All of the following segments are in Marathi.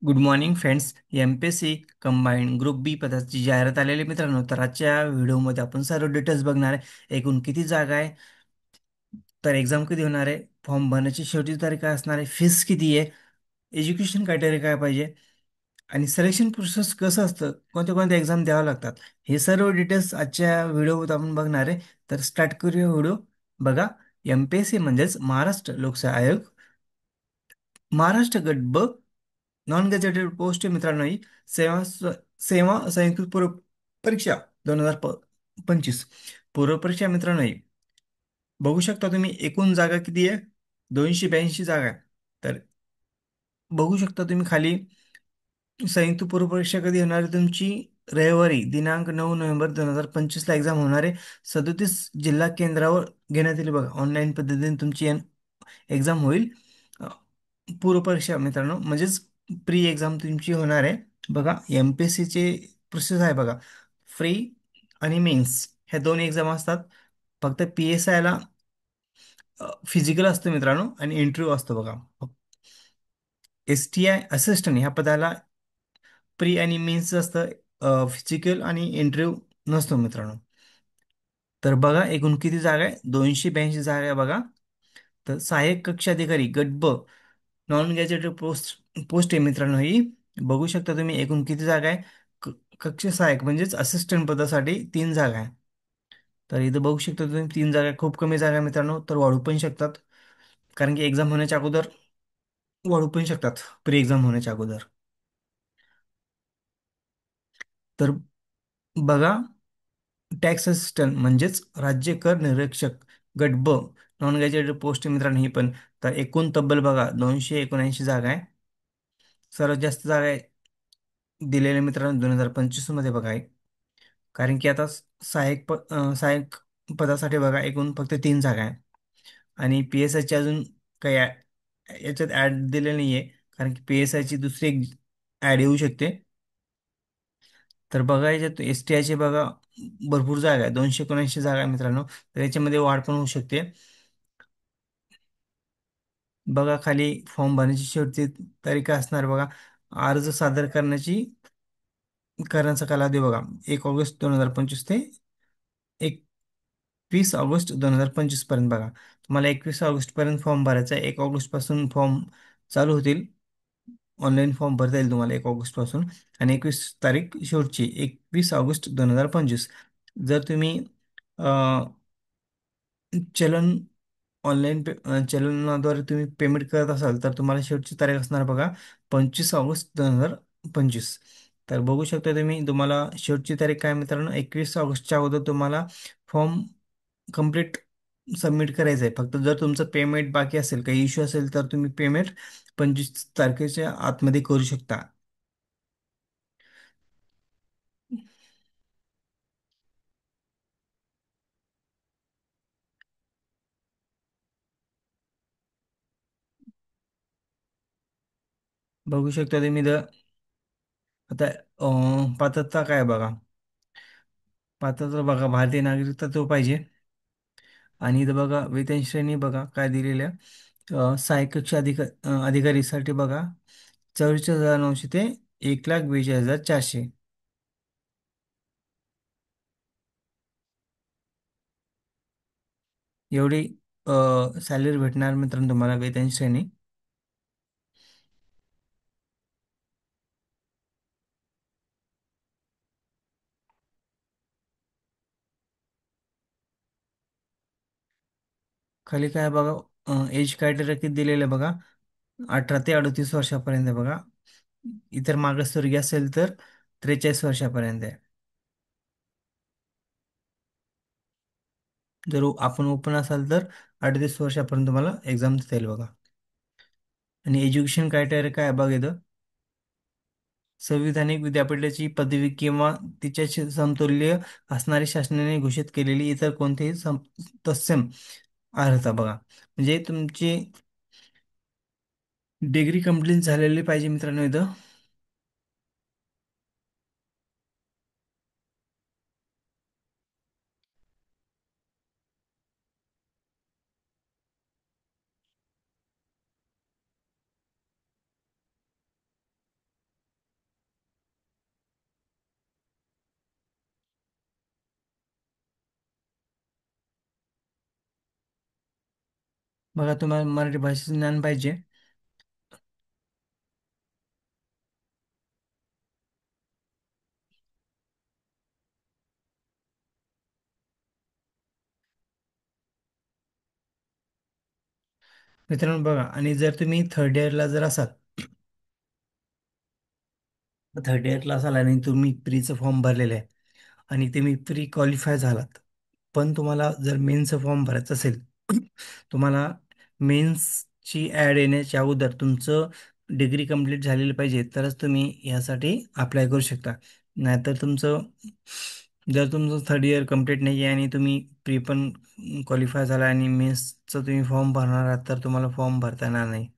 Good morning friends. M P S C combined group B पदाची जाहिरात आलेली मित्रांनो. तर आजच्या व्हिडिओमध्ये आपण सर्व डिटेल्स बघणार आहे. एकूण किती जागा आहे, तर एक्झाम कधी होणार आहे, फॉर्म भरण्याची शेवटची तारीख काय असणार आहे, फीस किती आहे, एज्युकेशन क्रायटेरिया काय पाहिजे आणि सिलेक्शन प्रोसेस कसं असतं, कोणत्या कोणत्या एक्झाम द्यावं लागतात, हे सर्व डिटेल्स आजच्या व्हिडिओमध्ये आपण बघणार आहे. तर स्टार्ट करूया व्हिडिओ. बघा, एम पी एस सी म्हणजेच महाराष्ट्र लोकसेवा आयोग, महाराष्ट्र गट ब, नॉन गॅझेटेड पोस्ट आहे मित्रांनो. ही सेवा संयुक्त पूर्व परीक्षा 2025 पूर्व परीक्षा मित्रांनो. ही बघू शकता तुम्ही, एकूण जागा किती आहे, 282 जागा आहे. तर बघू शकता तुम्ही खाली, संयुक्त पूर्व परीक्षा कधी होणार आहे तुमची, रविवारी दिनांक 9 नोव्हेंबर 2025 ला एक्झाम होणार आहे. 37 जिल्हा केंद्रावर घेण्यात येईल. बघा, ऑनलाईन पद्धतीने तुमची एक्झाम होईल. अ, पूर्व परीक्षा मित्रांनो, म्हणजेच प्री एक्झाम तुमची होणार आहे. बघा, एम पी एस सीचे प्रोसेस आहे बघा, फ्री आणि मेन्स ह्या दोन एक्झाम असतात. फक्त पी एस आयला फिजिकल असतं मित्रांनो आणि इंटरव्ह्यू असतो. बघा, एस टी आय असिस्टंट ह्या पदाला प्री आणि मेन्स असतं, फिजिकल आणि इंटरव्ह्यू नसतो मित्रांनो. तर बघा, एकूण किती जागा आहे, 282 जागा आहे बघा. तर सहाय्यक कक्ष अधिकारी गट ब, नॉन गॅजेटेड पोस्ट आहे मित्रांनो. ही बघू शकता तुम्ही, एकूण किती जागा आहे. कक्ष सहाय्यक म्हणजेच असिस्टंट पदासाठी 3 जागा आहे. तर इथं बघू शकता तुम्ही, 3 जागा आहे. खूप कमी जागा आहे मित्रांनो, तर वाढू पण शकतात. कारण की एक्झाम होण्याच्या अगोदर वाढू पण शकतात, प्री एक्झाम होण्याच्या अगोदर. तर बघा, टॅक्स असिस्टंट म्हणजेच राज्य कर निरीक्षक गट ब, नॉन गॅजेटेड पोस्ट मित्रांनो ही पण. तर एकूण तब्बल बघा 279 जागा आहे. सर्वात जास्त जागा आहे दिलेल्या मित्रांनो 2025 मध्ये बघा आहे. कारण की आता सहाय्यक पदासाठी बघा, एकूण फक्त 3 जागा आहे. आणि पी एस आयची अजून काही याच्यात ऍड दिलेली नाहीये, कारण की पी एस आयची दुसरी एक ऍड येऊ शकते. तर बघा, याच्यात एस टी आयचे बघा भरपूर जागा आहे, 279 जागा आहे मित्रांनो. तर याच्यामध्ये वाढ पण होऊ शकते. बघा खाली, फॉर्म भरण्याची शेवटची तारीख काय असणार बघा. अर्ज सादर करण्याचा कालावधी बघा, 1 ऑगस्ट 2025 ते 21 ऑगस्ट 2025 पर्यंत. बघा, तुम्हाला 21 ऑगस्ट पर्यंत फॉर्म भरायचा आहे. 1 ऑगस्ट पासून फॉर्म चालू होतील. ऑनलाईन फॉर्म भरता येईल तुम्हाला 1 ऑगस्ट पासून. आणि 21 तारीख शेवटची 21 ऑगस्ट 2025. जर तुम्ही चलन चलनाद्वारे तुम्ही पेमेंट करत असाल, तर तुम्हाला शेवटची तारीख असणार बघा, 25 ऑगस्ट 2025. तर बघू शकता तुम्ही, तुम्हाला शेवटची तारीख काय मित्रांनो, 21 ऑगस्टच्या अगोदर तुम्हाला फॉर्म कम्प्लीट सबमिट करायचं आहे. फक्त जर तुमचं पेमेंट बाकी असेल, काही इश्यू असेल, तर तुम्ही पेमेंट 25 तारखेच्या आतमध्ये करू शकता. बघू शकता तुम्ही आता पात्रता काय बघा. पात्रता बघा, भारतीय नागरिकता तो पाहिजे. आणि इथं बघा, वेतन श्रेणी बघा काय दिलेल्या, सहाय्यक कक्ष अधिकारीसाठी बघा, 44,900 ते 1,42,400 एवढी सॅलरी भेटणार मित्रांनो तुम्हाला, वेतन श्रेणी. खाली काय बघा, एज क्रायटेरिया किती दिलेलं आहे बघा, 18 ते 38 वर्षापर्यंत आहे बघा. इतर मागासवर्गीय असेल तर 43 वर्षापर्यंत आहे. जर आपण ओपन असाल तर 38 वर्षापर्यंत तुम्हाला एक्झाम देता येईल बघा. आणि एज्युकेशन क्रायटेरिया काय आहे बघा इथं, संविधानिक विद्यापीठाची पदवी किंवा तिच्याशी समतुल्य असणारी शासनाने घोषित केलेली इतर कोणतेही तत्सम अर्हता बघा. म्हणजे तुमची डिग्री कंप्लीट झालेली पाहिजे मित्रांनो इथं. बघा, तुम्हाला मराठी भाषेचं ज्ञान पाहिजे. मित्रांनो बघा, आणि जर तुम्ही थर्ड इयरला जर असाल, थर्ड इयरला असाल आणि तुम्ही प्रीचं फॉर्म भरलेलं आहे आणि तुम्ही प्री क्वालिफाय झालात, पण तुम्हाला जर मेन्सचं फॉर्म भरायचं असेल, तुम्हाला मेन्सची ॲड येण्याच्या अगोदर तुमचं डिग्री कंप्लीट झालेली पाहिजे, तरच तुम्ही यासाठी अप्लाय करू शकता. नाहीतर जर तुमचं थर्ड इयर कंप्लीट नाही आहे आणि तुम्ही प्री पण क्वालिफाय झाला आणि मेन्सचं तुम्ही फॉर्म भरणार आहात, तर तुम्हाला फॉर्म भरता येणार नाही.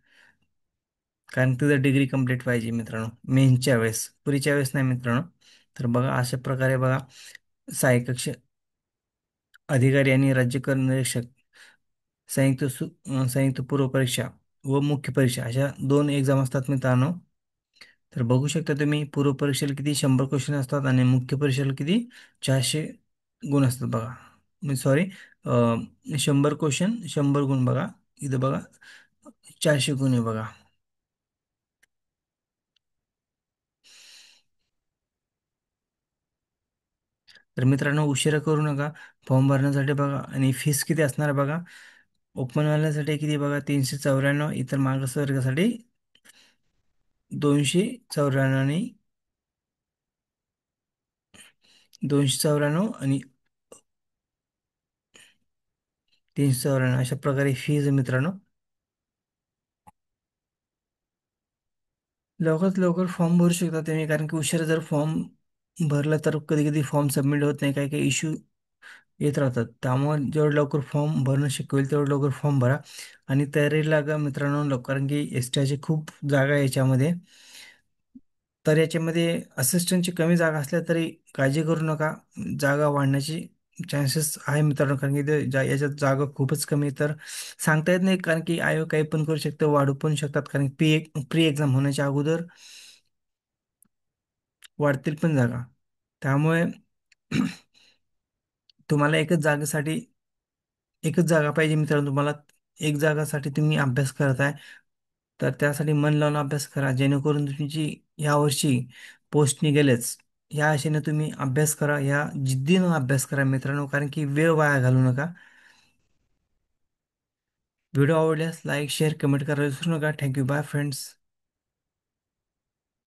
कारण तुझं डिग्री कंप्लीट पाहिजे मित्रांनो, मेन्सच्या वेळेस, पुरीच्या वेळेस नाही मित्रांनो. तर बघा, अशा प्रकारे बघा, सहाय्यक कक्ष अधिकारी आणि राज्य कर निरीक्षक संयुक्त पूर्व परीक्षा व मुख्य परीक्षा अशा दोन एक्झाम असतात मित्रांनो. तर बघू शकता तुम्ही, पूर्व परीक्षेला किती 100 क्वेश्चन असतात आणि मुख्य परीक्षेला किती 400 गुण असतात बघा. मी सॉरी, 100 क्वेश्चन 100 गुण बघा. इथं बघा, 400 गुण आहे बघा. तर मित्रांनो, उशिरा करू नका फॉर्म भरण्यासाठी बघा. आणि फीस किती असणार आहे बघा. ओपनवाल्यासाठी किती बघा, 394. इतर मागासवर्गासाठी 294 आणि 294 आणि 394 अशा प्रकारे फीज आहे मित्रांनो. लवकरात लवकर फॉर्म भरू शकता तुम्ही, कारण की उशिरा जर फॉर्म भरला तर कधी कधी फॉर्म सबमिट होत नाही, काही काही इश्यू येत राहतात. त्यामुळे जेवढं लवकर फॉर्म भरणं शक्य होईल तेवढं लवकर फॉर्म भरा आणि तयारी लागा मित्रांनो लवकर, कारण की एस टी खूप जागा आहे याच्यामध्ये. तर याच्यामध्ये असिस्टंटची कमी जागा असल्या तरी काळजी करू नका, जागा वाढण्याची चान्सेस आहे मित्रांनो, कारण की याच्यात जागा खूपच कमी आहे. तर सांगता येत नाही, कारण की आयोग काही पण करू शकतं, वाढू पण शकतात, कारण प्री एक्झाम होण्याच्या अगोदर वाढतील पण जागा. त्यामुळे तुम्हाला एकच जागा पाहिजे मित्रांनो. तुम्हाला एक जागासाठी तुम्ही अभ्यास करताय, तर त्यासाठी मन लावून अभ्यास करा, जेणेकरून तुमची यावर्षी पोस्ट निघेलच. या आशेने तुम्ही अभ्यास करा, या जिद्दीनं अभ्यास करा मित्रांनो, कारण की वेळ वाया घालू नका. व्हिडिओ आवडल्यास लाईक शेअर कमेंट करायला विसरू नका. Thank you, bye friends.